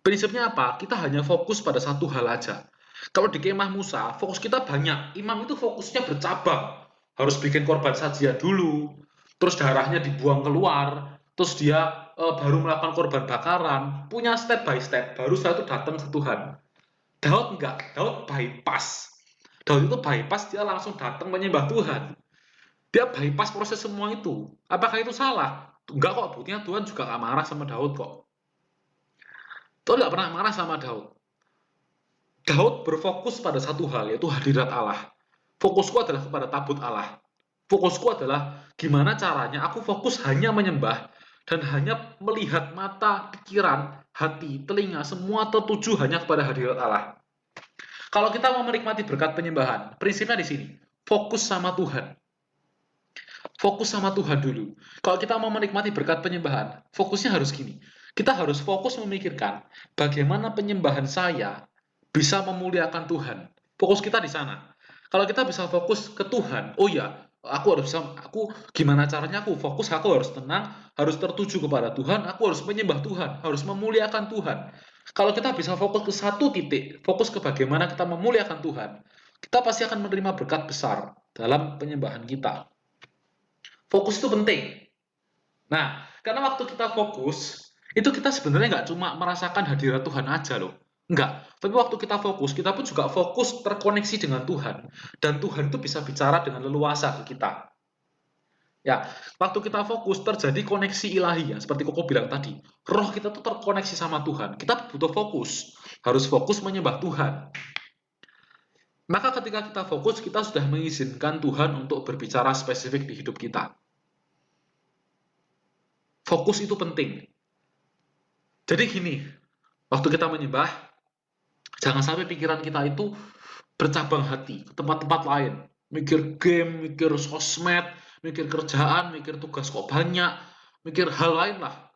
Prinsipnya apa? Kita hanya fokus pada satu hal aja. Kalau di kemah Musa, fokus kita banyak. Imam itu fokusnya bercabang. Harus bikin korban sajian dulu, terus darahnya dibuang keluar, terus dia baru melakukan korban bakaran, punya step by step, baru setelah itu datang ke Tuhan. Daud enggak, Daud bypass. Daud itu bypass, dia langsung datang menyembah Tuhan. Dia bypass proses semua itu. Apakah itu salah? Enggak kok, buktinya Tuhan juga gak marah sama Daud kok. Tuhan gak pernah marah sama Daud. Daud berfokus pada satu hal, yaitu hadirat Allah. Fokusku adalah kepada tabut Allah. Fokusku adalah gimana caranya aku fokus hanya menyembah dan hanya melihat mata, pikiran, hati, telinga, semua tertuju hanya kepada hadirat Allah. Kalau kita mau menikmati berkat penyembahan, prinsipnya di sini, fokus sama Tuhan. Fokus sama Tuhan dulu. Kalau kita mau menikmati berkat penyembahan, fokusnya harus gini. Kita harus fokus memikirkan bagaimana penyembahan saya bisa memuliakan Tuhan. Fokus kita di sana. Kalau kita bisa fokus ke Tuhan, oh ya, aku gimana caranya aku fokus, aku harus tenang, harus tertuju kepada Tuhan, aku harus menyembah Tuhan, harus memuliakan Tuhan. Kalau kita bisa fokus ke satu titik, fokus ke bagaimana kita memuliakan Tuhan, kita pasti akan menerima berkat besar dalam penyembahan kita. Fokus itu penting. Nah, karena waktu kita fokus, itu kita sebenarnya nggak cuma merasakan hadirat Tuhan aja loh. Enggak. Tapi waktu kita fokus, kita pun juga fokus terkoneksi dengan Tuhan. Dan Tuhan itu bisa bicara dengan leluasa ke kita. Ya, waktu kita fokus terjadi koneksi ilahi ya, seperti Koko bilang tadi. Roh kita tuh terkoneksi sama Tuhan. Kita butuh fokus. Harus fokus menyembah Tuhan. Maka ketika kita fokus, kita sudah mengizinkan Tuhan untuk berbicara spesifik di hidup kita. Fokus itu penting. Jadi gini, waktu kita menyembah, jangan sampai pikiran kita itu bercabang hati ke tempat-tempat lain. Mikir game, mikir sosmed, mikir kerjaan, mikir tugas kok banyak, mikir hal lain lah.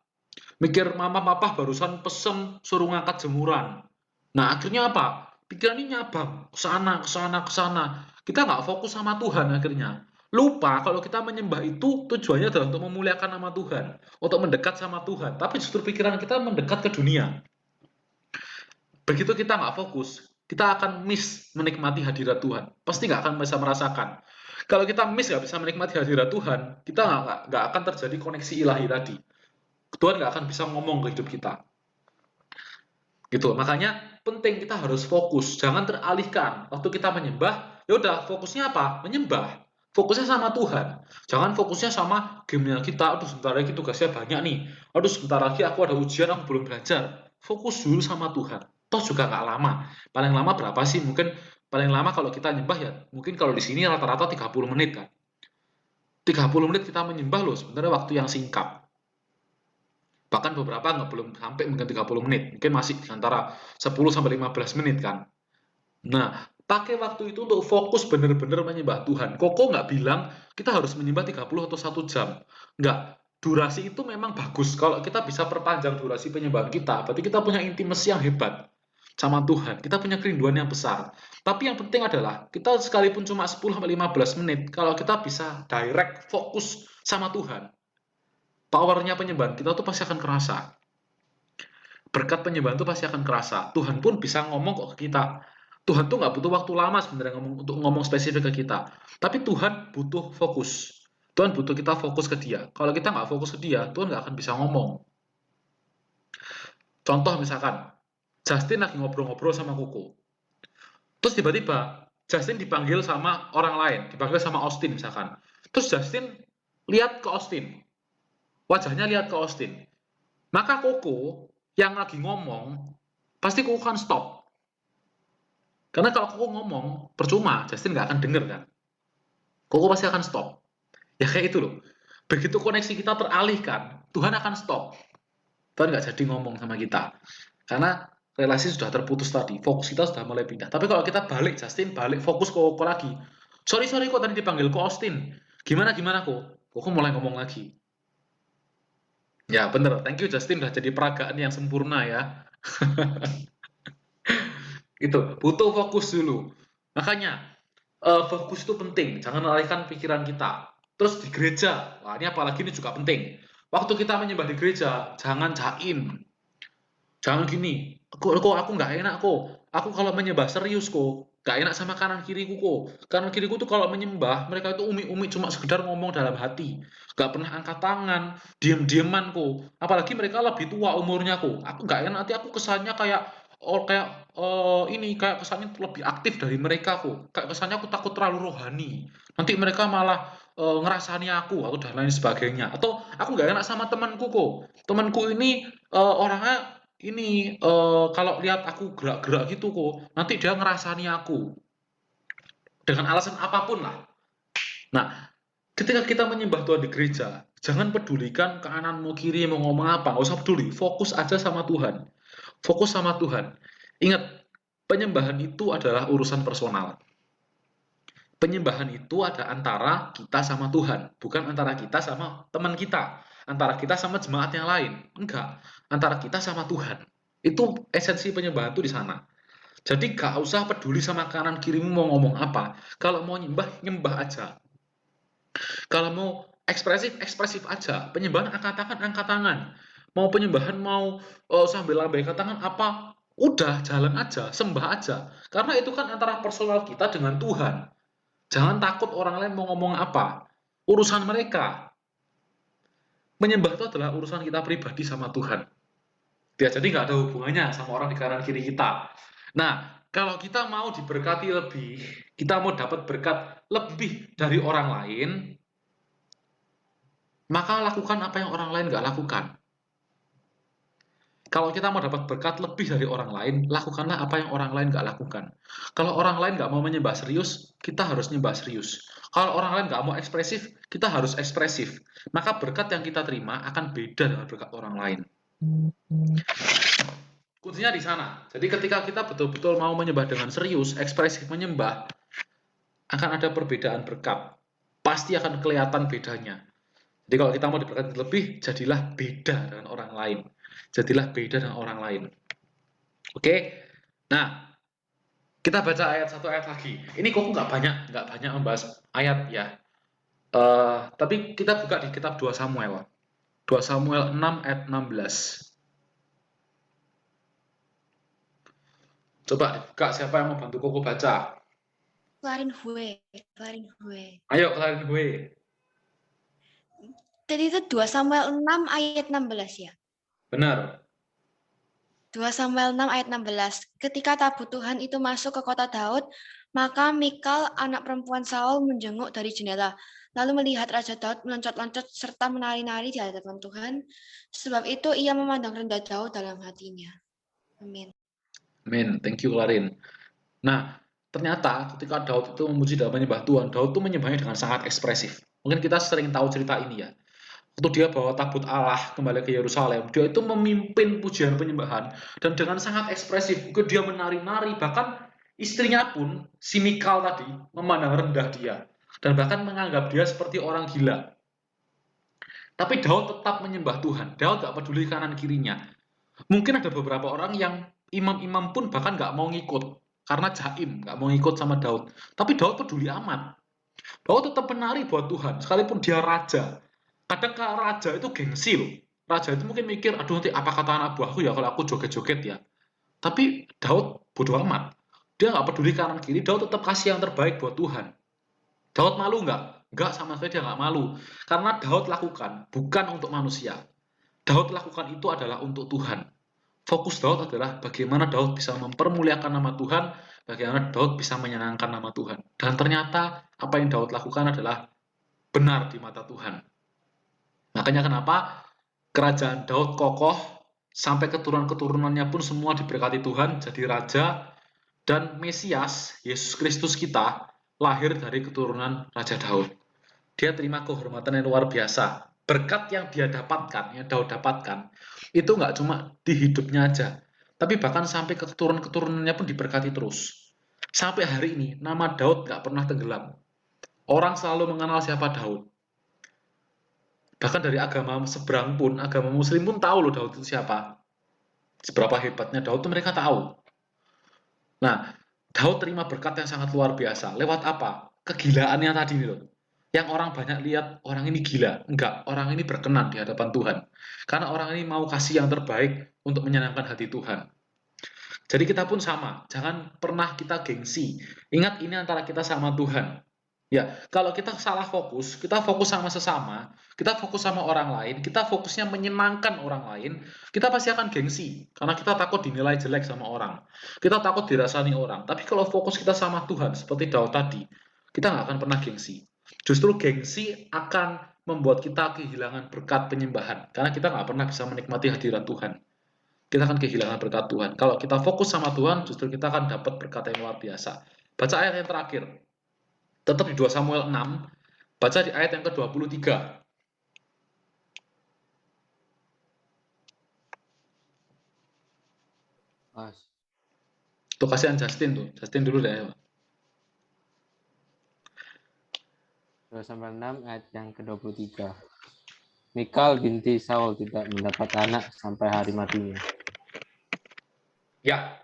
Mikir mama papa barusan pesen suruh ngangkat jemuran. Nah akhirnya apa? Pikiran ini nyabang, ke sana, ke sana, ke sana. Kita nggak fokus sama Tuhan akhirnya. Lupa kalau kita menyembah itu tujuannya adalah untuk memuliakan nama Tuhan, untuk mendekat sama Tuhan. Tapi justru pikiran kita mendekat ke dunia. Begitu kita nggak fokus, kita akan miss menikmati hadirat Tuhan. Pasti nggak akan bisa merasakan. Kalau kita miss nggak bisa menikmati hadirat Tuhan, kita nggak akan terjadi koneksi ilahi tadi. Tuhan nggak akan bisa ngomong ke hidup kita. Gitu. Makanya penting kita harus fokus, jangan teralihkan. Waktu kita menyembah, ya udah fokusnya apa? Menyembah. Fokusnya sama Tuhan. Jangan fokusnya sama game kita. Aduh sebentar lagi tugasnya banyak nih. Aduh sebentar lagi aku ada ujian, aku belum belajar. Fokus dulu sama Tuhan. Toh juga nggak lama. Paling lama berapa sih? Mungkin paling lama kalau kita nyembah ya, mungkin kalau di sini rata-rata 30 menit kan. 30 menit kita menyembah loh, sebenarnya waktu yang singkat. Bahkan beberapa nggak belum sampai mungkin 30 menit, mungkin masih antara 10 sampai 15 menit kan. Nah, pakai waktu itu untuk fokus benar-benar menyembah Tuhan. Koko nggak bilang kita harus menyembah 30 atau 1 jam. Nggak. Durasi itu memang bagus. Kalau kita bisa perpanjang durasi penyembahan kita, berarti kita punya intimasi yang hebat sama Tuhan. Kita punya kerinduan yang besar. Tapi yang penting adalah, kita sekalipun cuma 10 sampai 15 menit, kalau kita bisa direct fokus sama Tuhan, powernya penyembahan kita tuh pasti akan kerasa. Berkat penyembahan itu pasti akan kerasa. Tuhan pun bisa ngomong kok ke kita. Tuhan tuh nggak butuh waktu lama sebenarnya untuk ngomong spesifik ke kita. Tapi Tuhan butuh fokus. Tuhan butuh kita fokus ke dia. Kalau kita nggak fokus ke dia, Tuhan nggak akan bisa ngomong. Contoh misalkan, Justin lagi ngobrol-ngobrol sama Koko. Terus tiba-tiba, Justin dipanggil sama orang lain. Dipanggil sama Austin misalkan. Terus Justin lihat ke Austin. Wajahnya lihat ke Austin. Maka Koko yang lagi ngomong, pasti Koko kan stop. Karena kalau Koko ngomong, percuma, Justin nggak akan denger kan. Koko pasti akan stop. Ya kayak itu loh. Begitu koneksi kita teralihkan, Tuhan akan stop. Tuhan nggak jadi ngomong sama kita. Karena relasi sudah terputus tadi, fokus kita sudah mulai pindah. Tapi kalau kita balik, Justin balik, fokus ke Koko lagi. Sorry kok tadi dipanggil ke Austin. Gimana kok? Koko mulai ngomong lagi. Ya bener, thank you Justin udah jadi peragaan yang sempurna ya. Itu butuh fokus dulu. Makanya fokus itu penting, jangan alihkan pikiran kita. Terus di gereja, wah ini apalagi ini juga penting. Waktu kita menyembah di gereja, jangan jaim. Jangan gini, kok aku nggak enak kok. Aku kalau menyembah serius kok, nggak enak sama kanan kiriku kok. Kanan kiriku tuh kalau menyembah, mereka itu umi-umi cuma sekedar ngomong dalam hati. Nggak pernah angkat tangan, diem-dieman kok. Apalagi mereka lebih tua umurnya kok. Aku nggak enak, nanti aku kesannya kayak kayak kesannya lebih aktif dari mereka kok. Kayak kesannya aku takut terlalu rohani. Nanti mereka malah ngerasani aku atau dan lain sebagainya. Atau aku nggak enak sama temanku kok. Temanku ini orangnya ini kalau lihat aku gerak-gerak gitu kok, nanti dia ngerasani aku dengan alasan apapun lah. Nah, ketika kita menyembah Tuhan di gereja, jangan pedulikan kanan mau kiri mau ngomong apa, nggak usah peduli, fokus aja sama Tuhan, fokus sama Tuhan. Ingat, penyembahan itu adalah urusan personal. Penyembahan itu ada antara kita sama Tuhan, bukan antara kita sama teman kita, antara kita sama jemaat yang lain. Enggak, antara kita sama Tuhan. Itu esensi penyembahan itu di sana. Jadi gak usah peduli sama kanan kirimu mau ngomong apa. Kalau mau nyembah, nyembah aja. Kalau mau ekspresif, ekspresif aja. Penyembahan angkat tangan, angkat tangan. Mau penyembahan mau sambil lambaikan tangan apa, Udah, jalan aja, sembah aja. Karena itu kan antara personal kita dengan Tuhan. Jangan takut orang lain mau ngomong apa. Urusan mereka. Menyembah itu adalah urusan kita pribadi sama Tuhan. Ya, jadi nggak ada hubungannya sama orang di kanan kiri kita. Nah, kalau kita mau diberkati lebih, kita mau dapat berkat lebih dari orang lain, maka lakukan apa yang orang lain nggak lakukan. Kalau kita mau dapat berkat lebih dari orang lain, lakukanlah apa yang orang lain nggak lakukan. Kalau orang lain nggak mau menyembah serius, kita harus nyembah serius. Kalau orang lain nggak mau ekspresif, kita harus ekspresif. Maka berkat yang kita terima akan beda dengan berkat orang lain. Kuncinya di sana. Jadi ketika kita betul-betul mau menyembah dengan serius, ekspresif menyembah, akan ada perbedaan berkat. Pasti akan kelihatan bedanya. Jadi kalau kita mau diberkati lebih, jadilah beda dengan orang lain. Jadilah beda dengan orang lain. Oke? Nah, kita baca ayat satu ayat lagi. Ini kok nggak banyak membahas ayat ya. Tapi kita buka di kitab 2 Samuel. 2 Samuel 6 ayat 16. Coba dibuka, siapa yang mau bantu Koko baca? Kelarin gue. Ayo, kalian gue. Tadi itu 2 Samuel 6 ayat 16 ya? Benar. 2 Samuel 6 ayat 16. Ketika tabut Tuhan itu masuk ke kota Daud, maka Mikal, anak perempuan Saul, menjenguk dari jendela, lalu melihat Raja Daud meloncat-loncat serta menari-nari di hadapan Tuhan. Sebab itu ia memandang rendah Daud dalam hatinya. Amin. Amin. Thank you, Klarin. Nah, ternyata ketika Daud itu memuji dan menyembah Tuhan, Daud itu menyembahnya dengan sangat ekspresif. Mungkin kita sering tahu cerita ini ya. Waktu dia bawa tabut Allah kembali ke Yerusalem, dia itu memimpin pujian penyembahan dan dengan sangat ekspresif. Dia menari-nari, bahkan istrinya pun, si Mikal tadi, memandang rendah dia dan bahkan menganggap dia seperti orang gila. Tapi Daud tetap menyembah Tuhan. Daud gak peduli kanan kirinya. Mungkin ada beberapa orang yang imam-imam pun bahkan gak mau ngikut karena jaim, gak mau ngikut sama Daud. Tapi Daud peduli amat. Daud tetap menari buat Tuhan, sekalipun dia raja. Kadang raja itu gengsi loh. Raja itu mungkin mikir, aduh nanti apa kata anak buahku ya kalau aku joget-joget ya. Tapi Daud bodoh amat. Dia nggak peduli kanan kiri, Daud tetap kasih yang terbaik buat Tuhan. Daud malu nggak? Nggak, sama sekali dia nggak malu. Karena Daud lakukan bukan untuk manusia. Daud lakukan itu adalah untuk Tuhan. Fokus Daud adalah bagaimana Daud bisa mempermuliakan nama Tuhan, bagaimana Daud bisa menyenangkan nama Tuhan. Dan ternyata apa yang Daud lakukan adalah benar di mata Tuhan. Makanya kenapa kerajaan Daud kokoh, sampai keturunan-keturunannya pun semua diberkati Tuhan, jadi raja, dan Mesias, Yesus Kristus kita, lahir dari keturunan Raja Daud. Dia terima kehormatan yang luar biasa. Berkat yang dia dapatkan, yang Daud dapatkan, itu nggak cuma di hidupnya aja, tapi bahkan sampai ke keturunan-keturunannya pun diberkati terus. Sampai hari ini, nama Daud nggak pernah tenggelam. Orang selalu mengenal siapa Daud. Bahkan dari agama seberang pun, agama muslim pun tahu loh Daud itu siapa. Seberapa hebatnya Daud itu mereka tahu. Nah, Daud terima berkat yang sangat luar biasa. Lewat apa? Kegilaannya tadi nih loh. Yang orang banyak lihat, orang ini gila. Enggak, orang ini berkenan di hadapan Tuhan. Karena orang ini mau kasih yang terbaik untuk menyenangkan hati Tuhan. Jadi kita pun sama, jangan pernah kita gengsi. Ingat ini antara kita sama Tuhan. Ya, kalau kita salah fokus, kita fokus sama sesama, kita fokus sama orang lain, kita fokusnya menyenangkan orang lain, kita pasti akan gengsi. Karena kita takut dinilai jelek sama orang. Kita takut dirasani orang. Tapi kalau fokus kita sama Tuhan, seperti Daud tadi, kita nggak akan pernah gengsi. Justru gengsi akan membuat kita kehilangan berkat penyembahan. Karena kita nggak pernah bisa menikmati hadirat Tuhan. Kita akan kehilangan berkat Tuhan. Kalau kita fokus sama Tuhan, justru kita akan dapat berkat yang luar biasa. Baca ayat yang terakhir. Tetap di 2 Samuel 6, baca di ayat yang ke-23. Tuh kasihan Justin tuh. Justin dulu deh. 2 sampai 6 ayat yang ke-23. Mikal binti Saul tidak mendapat anak sampai hari matinya. Ya,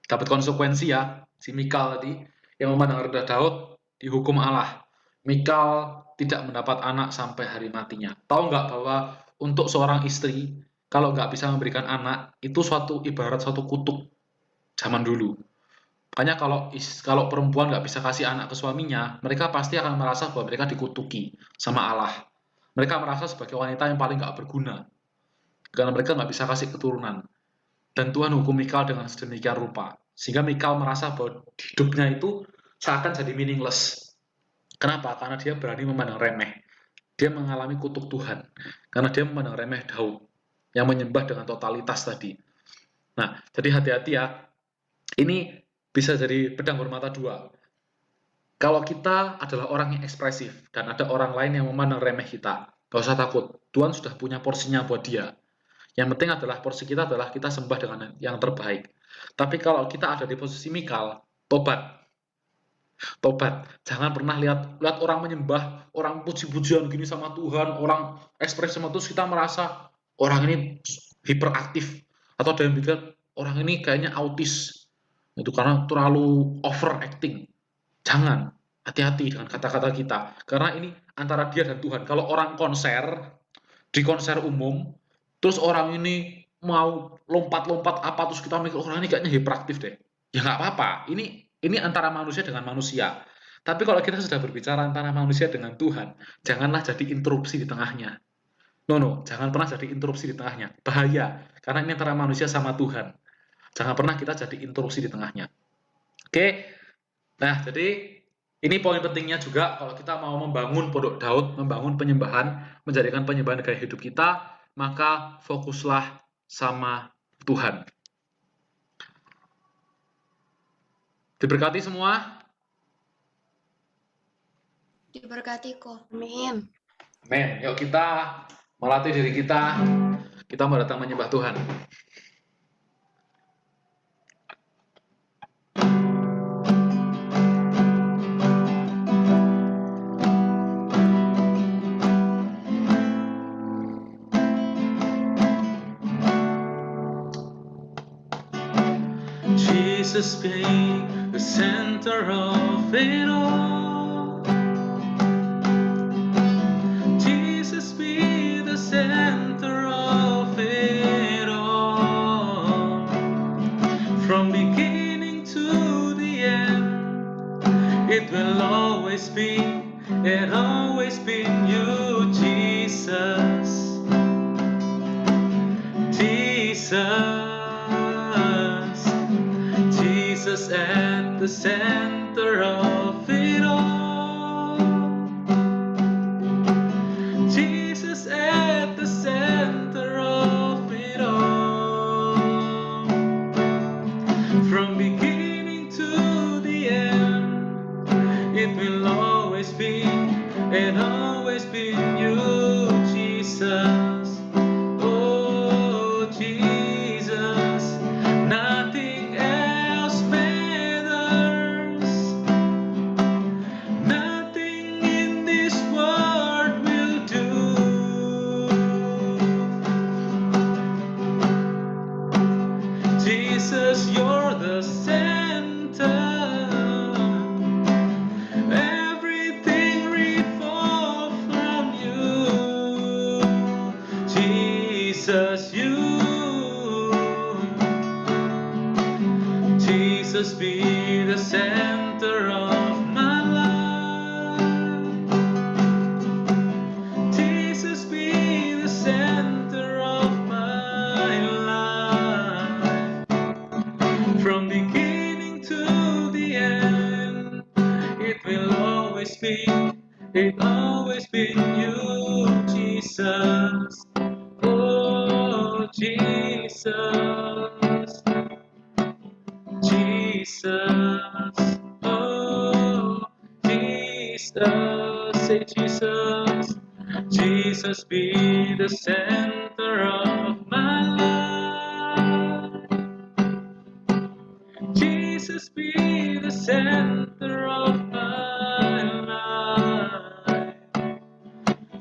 dapat konsekuensi ya. Si Mikal tadi yang memandang rendah Daud dihukum Allah. Mikal tidak mendapat anak sampai hari matinya. Tahu nggak bahwa untuk seorang istri, kalau nggak bisa memberikan anak, itu ibarat suatu kutuk zaman dulu. Makanya kalau perempuan nggak bisa kasih anak ke suaminya, mereka pasti akan merasa bahwa mereka dikutuki sama Allah. Mereka merasa sebagai wanita yang paling nggak berguna, karena mereka nggak bisa kasih keturunan. Dan Tuhan hukum Mikal dengan sedemikian rupa, sehingga Mikal merasa bahwa hidupnya itu seakan jadi meaningless. Kenapa? Karena dia berani memandang remeh. Dia mengalami kutuk Tuhan, karena dia memandang remeh Daud, yang menyembah dengan totalitas tadi. Nah, jadi hati-hati ya. Ini bisa jadi pedang bermata dua. Kalau kita adalah orang yang ekspresif dan ada orang lain yang memandang remeh kita, gak usah takut. Tuhan sudah punya porsinya buat dia. Yang penting adalah porsi kita adalah kita sembah dengan yang terbaik. Tapi kalau kita ada di posisi Mikal, tobat. Jangan pernah lihat orang menyembah, orang puji-pujian gini sama Tuhan, orang ekspresi sama Tuhan, kita merasa orang ini hiperaktif. Atau ada yang pikir orang ini kayaknya autis. Itu karena terlalu overacting. Jangan, hati-hati dengan kata-kata kita. Karena ini antara dia dan Tuhan. Kalau orang di konser umum, terus orang ini mau lompat-lompat apa, terus kita mikir orang ini kayaknya hiperaktif deh. Ya nggak apa-apa. Ini antara manusia dengan manusia. Tapi kalau kita sudah berbicara antara manusia dengan Tuhan, janganlah jadi interupsi di tengahnya. No, jangan pernah jadi interupsi di tengahnya. Bahaya, karena ini antara manusia sama Tuhan. Jangan pernah kita jadi interupsi di tengahnya. Oke, nah jadi ini poin pentingnya juga kalau kita mau membangun Pondok Daud, membangun penyembahan, menjadikan penyembahan gaya hidup kita, maka fokuslah sama Tuhan. Diberkati semua. Diberkati kok. Amin. Amin. Yuk kita melatih diri kita mau datang menyembah Tuhan. Jesus be the center of it all. Jesus be the center of it all. From beginning to the end, it will always be you, Jesus. Jesus at the center of it all. Jesus at the center of it all. From beginning to the end, it will always be you, Jesus. Oh, Jesus, nothing else matters. Nothing in this world will do. Jesus, you're the center. Everything revolves from you. Jesus, Jesus, be the center of my life. Jesus, be the center of my life. From beginning to the end, it will always be you, Jesus. Oh, Jesus. Jesus, oh, Jesus, say Jesus. Jesus, be the center of my life. Jesus, be the center of my life.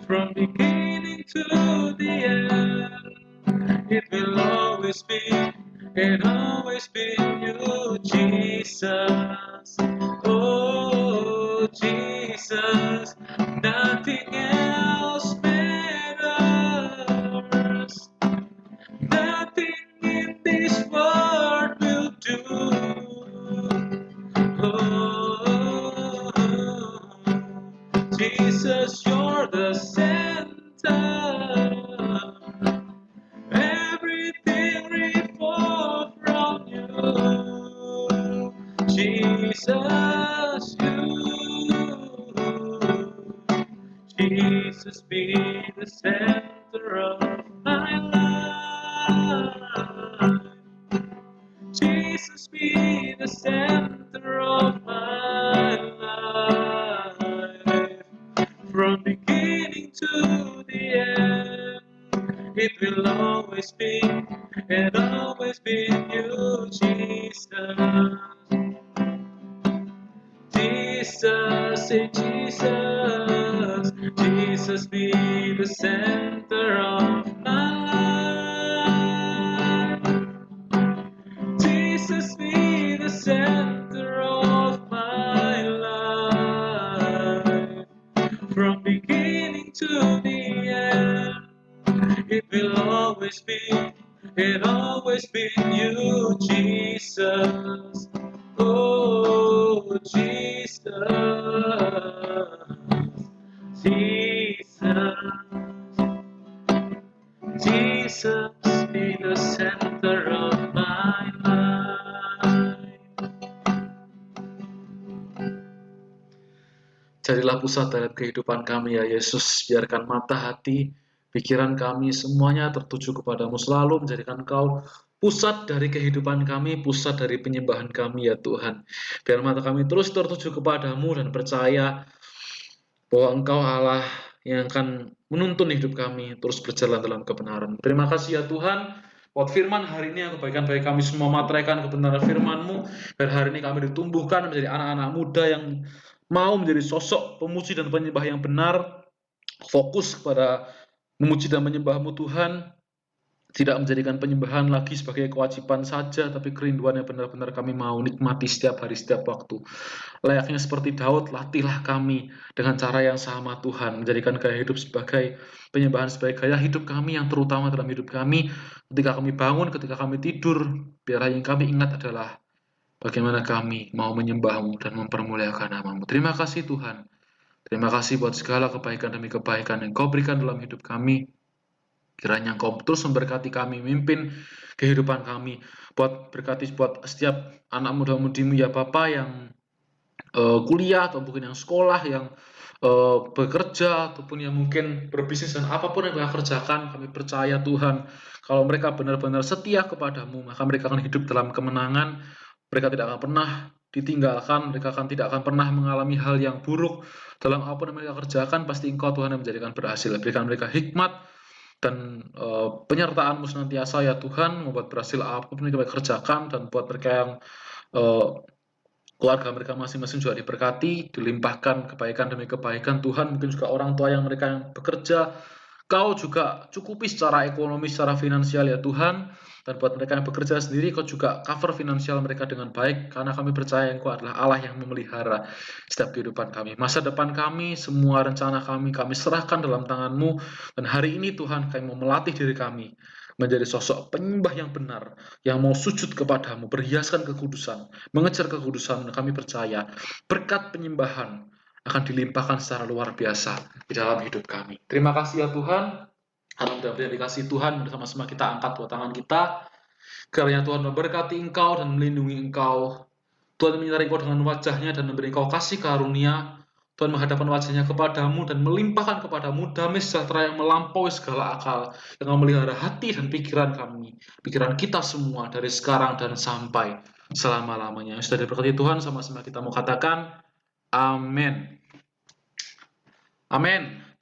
From beginning to the end, it will always be you, Jesus. Oh, Jesus, nothing else matters. Nothing in this world will do. Oh, Jesus, you're the center. Everything revolves from you. Jesus, Jesus, be the center of my life. Jesus, be the center of my life. From beginning to the end, it will always be and always be you, Jesus. Jesus, say Jesus, Jesus be the center of my life. Jesus be the center of my life. From beginning to the end, it will always be you, Jesus. Oh, Jesus, Jesus, Jesus, be the center of my life. Jadilah pusat dalam kehidupan kami ya Yesus, biarkan mata hati, pikiran kami semuanya tertuju kepadamu, selalu menjadikan Engkau pusat dari kehidupan kami, pusat dari penyembahan kami ya Tuhan. Biar mata kami terus tertuju kepadamu dan percaya bahwa Engkau Allah yang akan menuntun hidup kami terus berjalan dalam kebenaran. Terima kasih ya Tuhan, buat firman hari ini yang kebaikan bagi kami semua, materaikan kebenaran firman-Mu, biar hari ini kami ditumbuhkan menjadi anak-anak muda yang mau menjadi sosok pemuji dan penyembah yang benar, fokus kepada memuji dan menyembah-Mu Tuhan, tidak menjadikan penyembahan lagi sebagai kewajiban saja, tapi kerinduan yang benar-benar kami mau nikmati setiap hari, setiap waktu. Layaknya seperti Daud, latihlah kami dengan cara yang sama Tuhan, menjadikan gaya hidup sebagai penyembahan, sebagai gaya hidup kami yang terutama dalam hidup kami. Ketika kami bangun, ketika kami tidur, biar yang kami ingat adalah bagaimana kami mau menyembah-Mu dan mempermuliakan nama-Mu. Terima kasih Tuhan. Terima kasih buat segala kebaikan demi kebaikan yang Kau berikan dalam hidup kami. Kiranya Engkau terus memberkati kami, mimpin kehidupan kami. Berkati buat setiap anak muda-mudimu ya Bapa yang kuliah atau mungkin yang sekolah, yang bekerja ataupun yang mungkin berbisnis dan apapun yang mereka kerjakan, kami percaya Tuhan, kalau mereka benar-benar setia kepadamu, maka mereka akan hidup dalam kemenangan. Mereka tidak akan pernah ditinggalkan, mereka tidak akan pernah mengalami hal yang buruk dalam apa yang mereka kerjakan. Pasti Engkau Tuhan yang menjadikan berhasil. Berikan mereka hikmat dan penyertaan-Mu senantiasa ya Tuhan, membuat berhasil apapun yang mereka kerjakan, dan buat mereka yang keluarga mereka masing-masing juga diberkati, dilimpahkan kebaikan demi kebaikan Tuhan. Mungkin juga orang tua yang mereka yang bekerja, Kau juga cukupi secara ekonomi, secara finansial ya Tuhan. Dan buat mereka yang bekerja sendiri, Kau juga cover finansial mereka dengan baik, karena kami percaya Engkau adalah Allah yang memelihara setiap kehidupan kami. Masa depan kami, semua rencana kami serahkan dalam tangan-Mu. Dan hari ini Tuhan, kami mau melatih diri kami menjadi sosok penyembah yang benar, yang mau sujud kepadamu, berhiaskan kekudusan, mengejar kekudusan. Dan kami percaya berkat penyembahan akan dilimpahkan secara luar biasa di dalam hidup kami. Terima kasih ya Tuhan. Mudah-mudahan dikasih Tuhan, bersama-sama kita angkat dua tangan kita. Kiranya Tuhan memberkati Engkau dan melindungi Engkau. Tuhan menyertai Engkau dengan wajah-Nya dan memberi Engkau kasih karunia. Tuhan menghadapkan wajah-Nya kepadamu dan melimpahkan kepadamu damai sejahtera yang melampaui segala akal, yang memelihara hati dan pikiran kami, pikiran kita semua dari sekarang dan sampai selama-lamanya. Sudah diberkati Tuhan, sama-sama kita mau katakan amin. Amin.